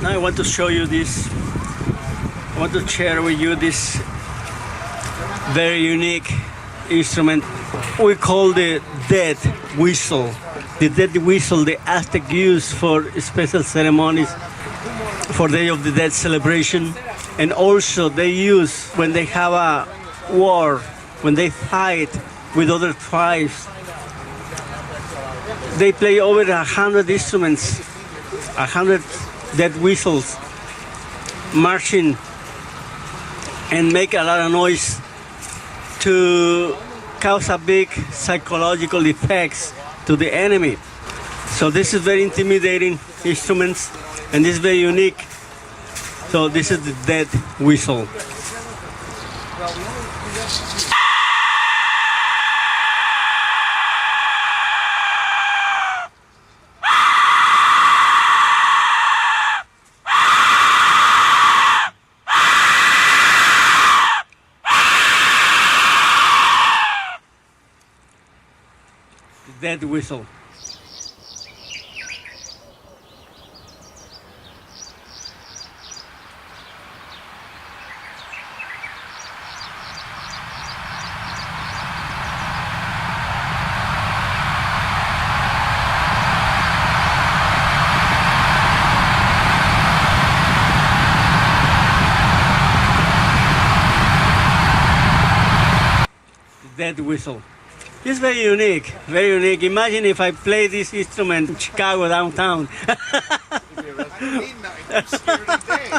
Now I want to show you this. I want to share with you this very unique instrument we call the death whistle. The death whistle the Aztec use for special ceremonies, for Day of the Dead celebration, and also they use when they have a war, when they fight with other tribes. They play over 100 instruments, 100 death whistles, marching and make a lot of noise to cause a big psychological effects to the enemy. So this is very intimidating instruments, and this is very unique. So this is the death whistle. Death whistle. Death whistle. It's very unique, very unique. Imagine if I play this instrument in Chicago downtown. Midnight, I'm scared to death.